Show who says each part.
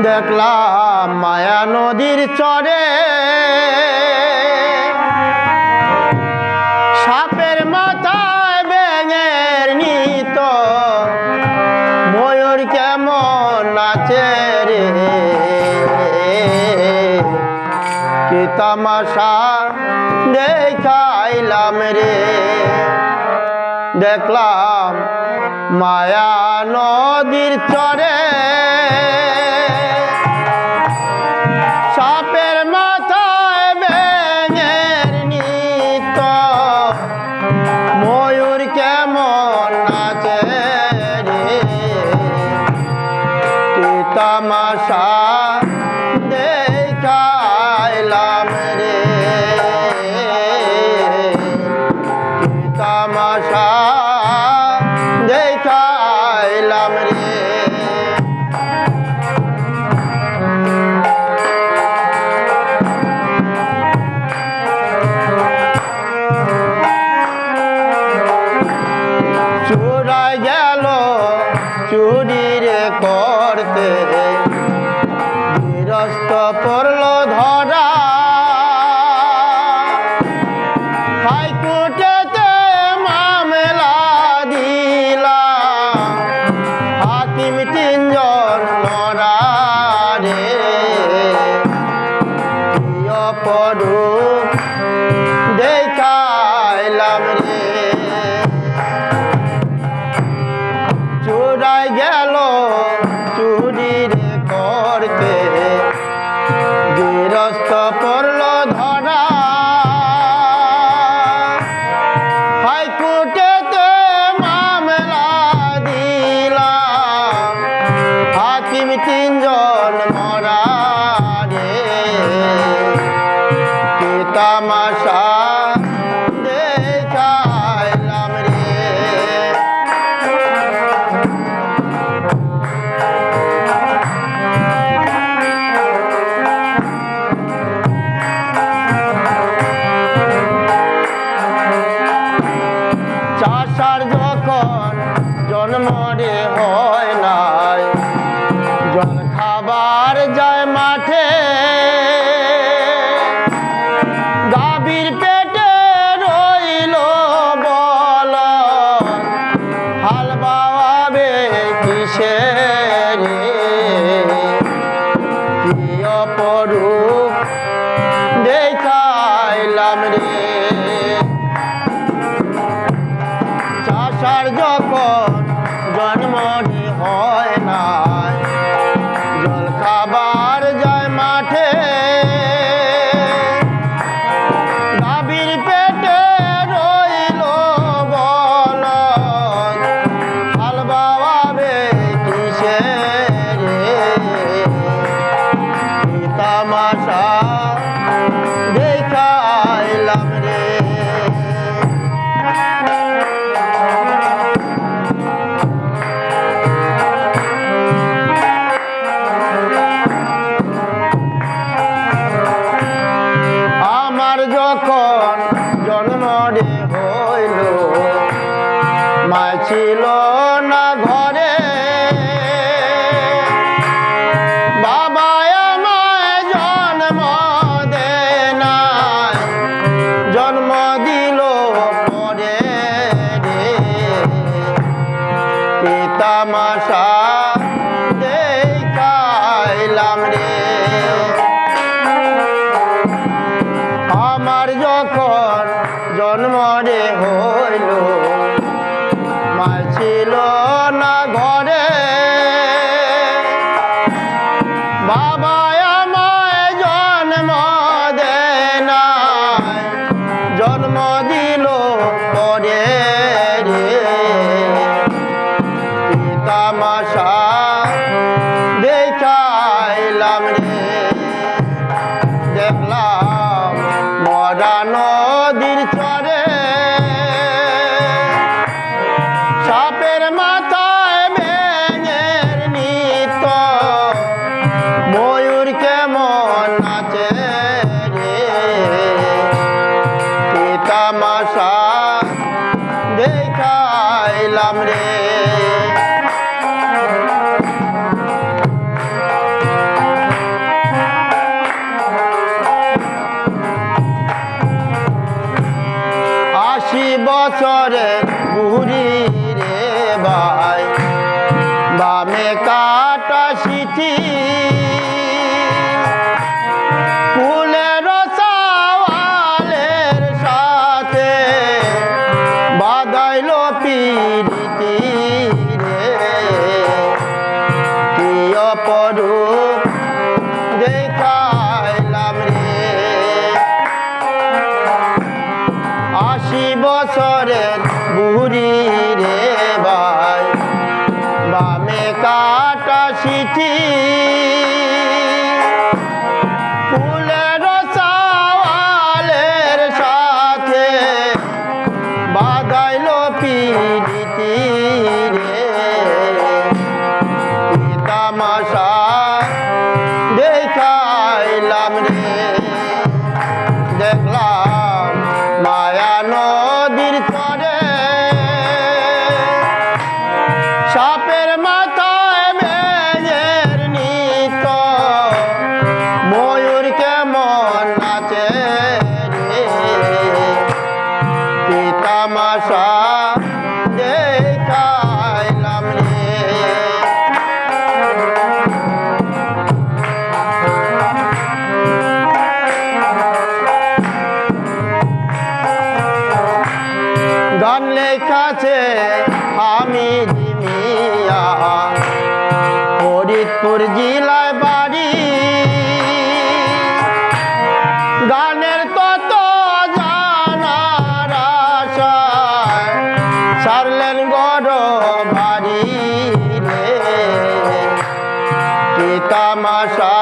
Speaker 1: দেখলাম মায়া নদীর চরে সাপের মাথায় ব্যাঙের নিত ময়ূর কেমন নাচে রে কি তামাশা দেখাইলাম রে। দেখলাম মায়া নদীর চরে সাপের মাথায় ব্যাঙের নিত ময়ূর কেমন নাচে রে কি তামাশা দেখাইলাম রে কি তামাশা দেখাইলাম রে। চোরাই গেল চুরি রে করতে গৃহস্থ পড়ল ধরা হাইকোর্টেতে মামলা দিলা হাকিম তিনজন নরা রে অপরূপ দেখাইলাম রে। চোরাই গেল চুরি রে করতে গৃহস্থ পড়ল ধরা হাইকোর্টেতে মামলা দিলা হাকিম তিনজন মরা রে কি তামাশা দেখাইলাম রে। চাষার যখন জন্ম রে হয় নাই জল খাবার যায় মাঠে গাভীর পেটে রইল বল হাল বাওয়াবে কিসে রে কি অপরূপ দেখাইলাম রে। চাষার যখন জন্ম হয় না জল খাবার যায় মাঠে গাভীর পেটে রইল বল হাল বাওয়াবে কিসে রে কি তামাশা দেখাইলাম রে। যখন জন্ম রে হইল মা ছিল না ঘরে বাবা আমায় জন্ম দেয় নাই জন্ম দিল পরে রে কি তামাশা দেখাইলাম রে। আমার যখন জন্ম রে হইল মা ছিল না ঘরে বাবা আমায় জন্ম দেয় নাই জন্ম দিল পরে রে কি তামাশা দেখাইলাম রে। দেখলাম মরা নদীর চরে সাপের মাথায় ব্যাঙের নিত ময়ূর কেমন নাচে রে কি তামাশা দেখাইলাম রে। বামে কাটা সিথি কুলের সাওয়ালের সাথে বাঁধাইল পিরিতি রে কি অপরূপ দেখাইলাম রে 80 বছরের বুড়ি রে ভাই বামে কাটা সিথি ফুলের সাওয়ালের সাথে বাঁধাইল পিরিতি রে কি তামাশা দেখাইলাম রে দেখলাম মায়া নদীর তরে সাপের মাথায় ব্যাঙের নিত ময়ূর কেমন নাচে রে কি তামাশা দেখাইলাম রে গান লেখাছে আমি জিমিয়া ফরিদপুর জেলায় বাড়ি গানের তত জানার আশায় সারলেন গড় বাড়ি রে কি তামাশা